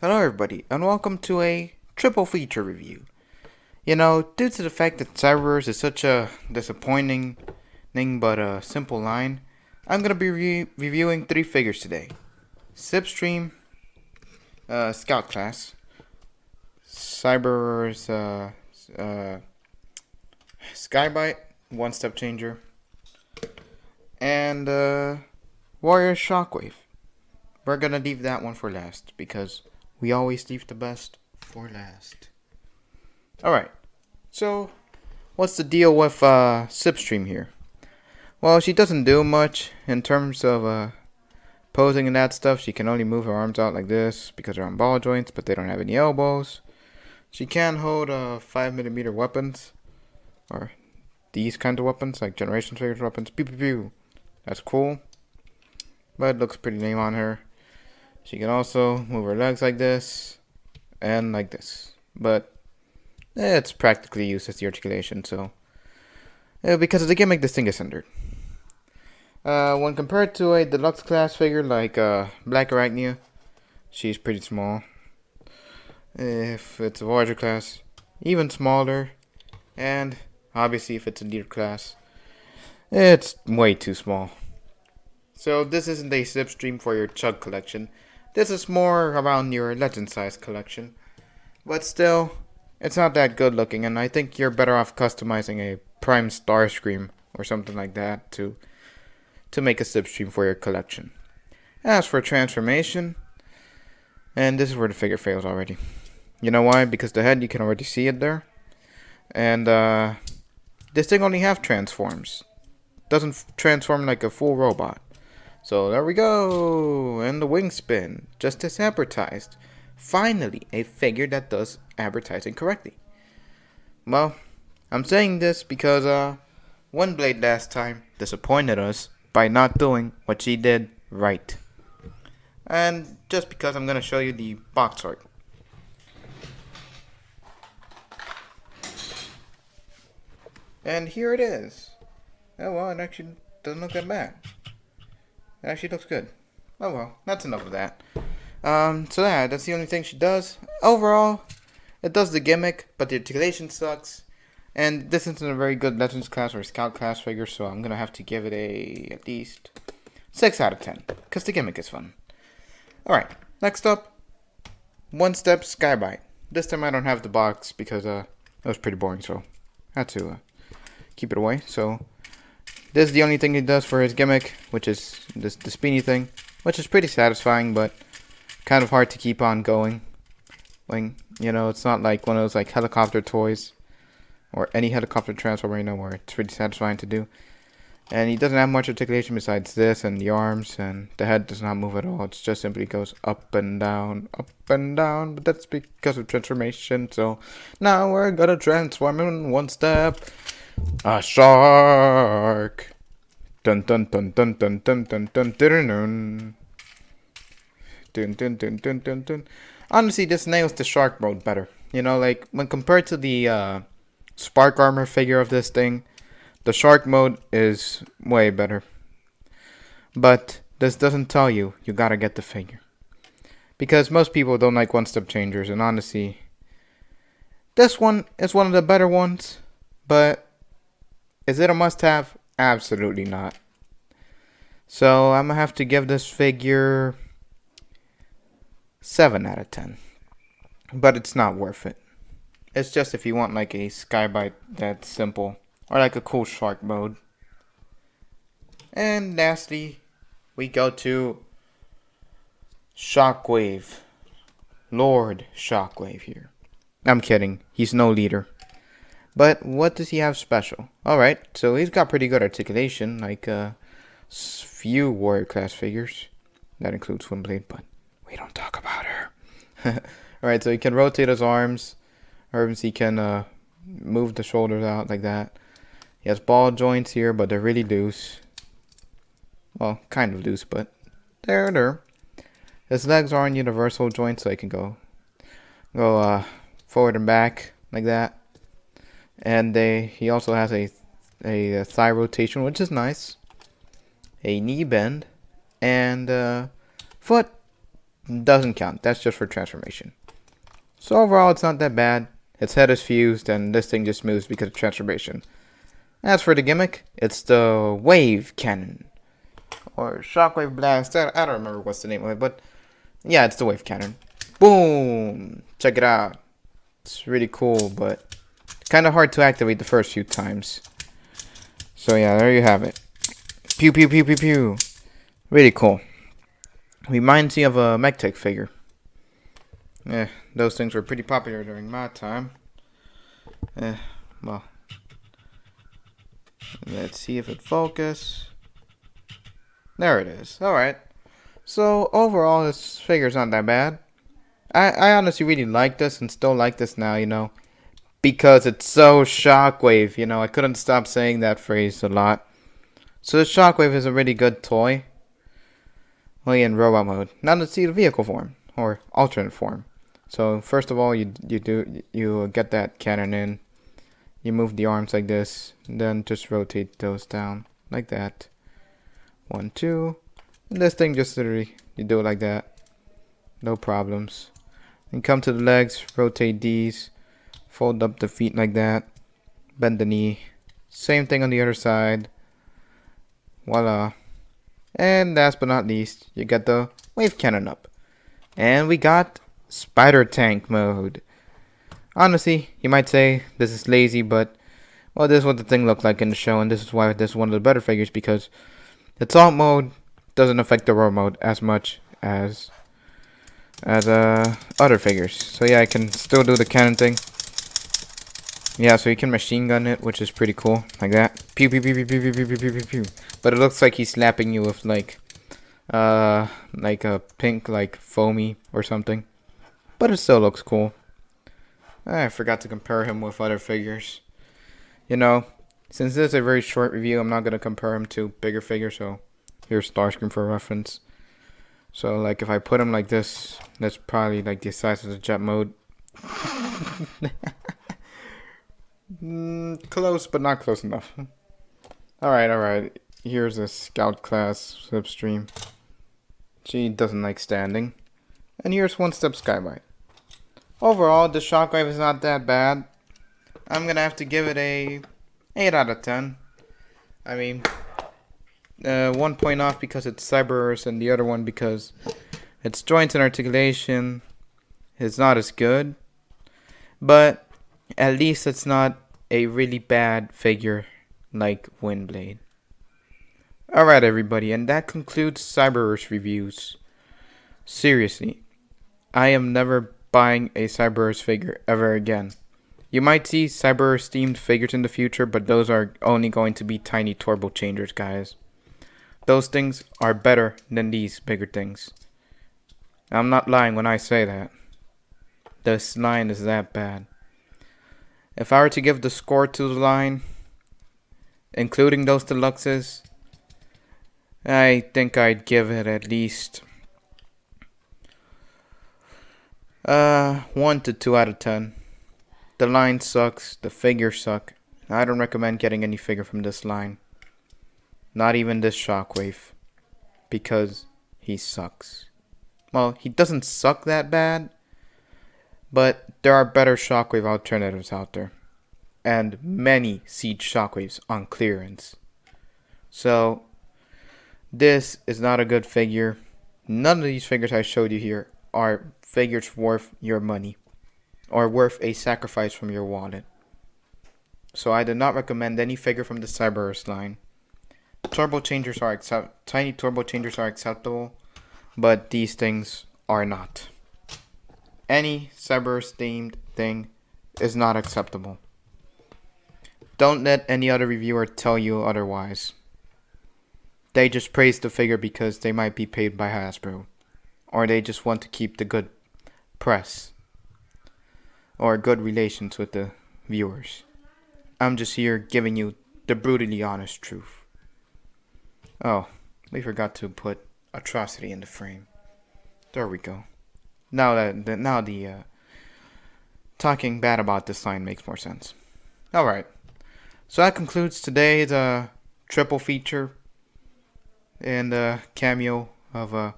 Hello everybody, and welcome to a triple feature review. You know, due to the fact that Cyberverse is such a disappointing but a simple line, I'm gonna be reviewing three figures today. Slipstream, Scout Class, Cyberverse, Sky-Byte, One Step Changer, and Warrior Shockwave. We're gonna leave that one for last, because we always leave the best for last. Alright, so what's the deal with Slipstream here? Well, she doesn't do much in terms of posing and that stuff. She can only move her arms out like this because they're on ball joints, but they don't have any elbows. She can hold 5mm weapons, or these kinds of weapons, like Generation Figures weapons. Pew pew pew. That's cool, but it looks pretty lame on her. She can also move her legs like this and like this, but it's practically used as the articulation, so because of the gimmick, this thing is hindered. When compared to a deluxe class figure like Black Arachnia, she's pretty small. If it's a larger class, even smaller, and obviously if it's a leader class, it's way too small. So this isn't a Slipstream for your chug collection. This is more around your legend size collection. But still, it's not that good looking, and I think you're better off customizing a Prime Starscream or something like that to make a Slipstream for your collection. As for transformation, and this is where the figure fails already. You know why? Because the head, you can already see it there. And this thing only half transforms. Doesn't transform like a full robot. So there we go, and the wing spin, just as advertised. Finally, a figure that does advertising correctly. Well, I'm saying this because Windblade last time disappointed us by not doing what she did right. And just because I'm going to show you the box art. And here it is. Oh well, it actually doesn't look that bad. It actually looks good. Oh well, that's enough of that. So yeah, that's the only thing she does. Overall, it does the gimmick, but the articulation sucks. And this isn't a very good Legends class or Scout class figure, so I'm gonna have to give it at least 6 out of 10, because the gimmick is fun. Alright, next up, One Step Sky-Byte. This time I don't have the box because it was pretty boring, so I had to keep it away. So this is the only thing he does for his gimmick, which is the spinny thing, which is pretty satisfying, but kind of hard to keep on going. You know, it's not like one of those like helicopter toys or any helicopter transformer, you know, where it's pretty satisfying to do. And he doesn't have much articulation besides this and the arms, and the head does not move at all. It just simply goes up and down, but that's because of transformation. So now we're gonna transform in one step. A shark. Dun dun dun dun dun dun dun dun dun dun dun dun dun dun dun. Honestly, this nails the shark mode better. You know, like when compared to the Spark Armor figure of this thing, the shark mode is way better. But this doesn't tell you gotta get the figure, because most people don't like one-step changers, and honestly, this one is one of the better ones. But is it a must-have? Absolutely not. So I'm gonna have to give this figure 7 out of 10. But it's not worth it. It's just if you want like a Sky-Byte that's simple, or like a cool shark mode. And lastly, we go to Shockwave. Lord Shockwave here. I'm kidding. He's no leader. But what does he have special? Alright, so he's got pretty good articulation, like few warrior class figures. That includes Windblade, but we don't talk about her. Alright, so he can rotate his arms. He can move the shoulders out like that. He has ball joints here, but they're really loose. Well, kind of loose, but they're there. His legs are on universal joints, so he can go forward and back like that. And he also has a thigh rotation, which is nice. A knee bend and foot doesn't count. That's just for transformation. So overall, it's not that bad. Its head is fused, and this thing just moves because of transformation. As for the gimmick, it's the wave cannon. Or Shockwave Blast. I don't remember what's the name of it, but yeah, it's the wave cannon. Boom! Check it out. It's really cool, but kind of hard to activate the first few times. So yeah, there you have it. Pew pew pew pew pew. Really cool. Reminds me of a MechTech figure. Yeah, those things were pretty popular during my time. Well, let's see if it focuses. There it is. Alright. So, overall, this figure's not that bad. I honestly really like this and still like this now, you know. Because it's so Shockwave, you know. I couldn't stop saying that phrase a lot. So, the Shockwave is a really good toy. Well, in robot mode. Now let's see the vehicle form. Or alternate form. So, first of all, you get that cannon in. You move the arms like this. Then just rotate those down. Like that. 1, 2. And this thing just literally, you do it like that. No problems. And come to the legs, rotate these. Fold up the feet like that. Bend the knee. Same thing on the other side. Voila. And last but not least, you get the wave cannon up. And we got spider tank mode. Honestly, you might say this is lazy, but well, this is what the thing looked like in the show, and this is why this is one of the better figures, because its alt mode doesn't affect the roar mode as much as other figures. So yeah, I can still do the cannon thing. Yeah, so you can machine gun it, which is pretty cool, like that. Pew pew pew pew pew pew pew pew pew pew. But it looks like he's slapping you with like a pink like foamy or something. But it still looks cool. I forgot to compare him with other figures. You know, since this is a very short review, I'm not gonna compare him to bigger figures. So here's Starscream for reference. So like if I put him like this, that's probably like the size of the jet mode. Close, but not close enough. Alright. Here's a scout class Slipstream. She doesn't like standing. And here's One Step Sky-Byte. Overall, the Shockwave is not that bad. I'm gonna have to give it a 8 out of 10. I mean, 1 point off because it's Cyberverse, and the other one because its joints and articulation is not as good. But at least it's not a really bad figure like Windblade. Alright everybody, and that concludes Cyberverse reviews. Seriously, I am never buying a Cyberverse figure ever again. You might see Cyberverse themed figures in the future, but those are only going to be tiny turbo changers, guys. Those things are better than these bigger things. I'm not lying when I say that. This line is that bad. If I were to give the score to the line, including those deluxes, I think I'd give it at least 1 to 2 out of 10. The line sucks, the figures suck. I don't recommend getting any figure from this line. Not even this Shockwave. Because he sucks. Well, he doesn't suck that bad, but there are better Shockwave alternatives out there. And many Siege Shockwaves on clearance. So, this is not a good figure. None of these figures I showed you here are figures worth your money. Or worth a sacrifice from your wallet. So I do not recommend any figure from the Cyberverse line. Turbo changers are tiny turbo changers are acceptable, but these things are not. Any Cyberverse themed thing is not acceptable. Don't let any other reviewer tell you otherwise. They just praise the figure because they might be paid by Hasbro, or they just want to keep the good press or good relations with the viewers. I'm just here giving you the brutally honest truth. Oh, we forgot to put Atrocity in the frame. There we go. Now the talking bad about this line makes more sense. Alright. So that concludes today's triple feature and the cameo of a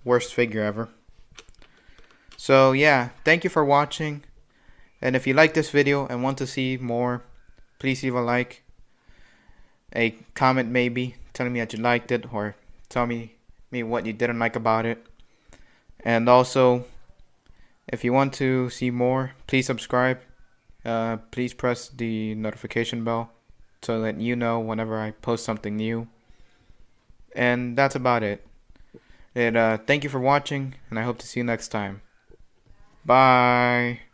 worst figure ever. So yeah, thank you for watching. And if you like this video and want to see more, please leave a like, a comment maybe, telling me that you liked it, or tell me what you didn't like about it. And also, if you want to see more, please subscribe. Please press the notification bell so that you know whenever I post something new. And that's about it. And thank you for watching, and I hope to see you next time. Bye.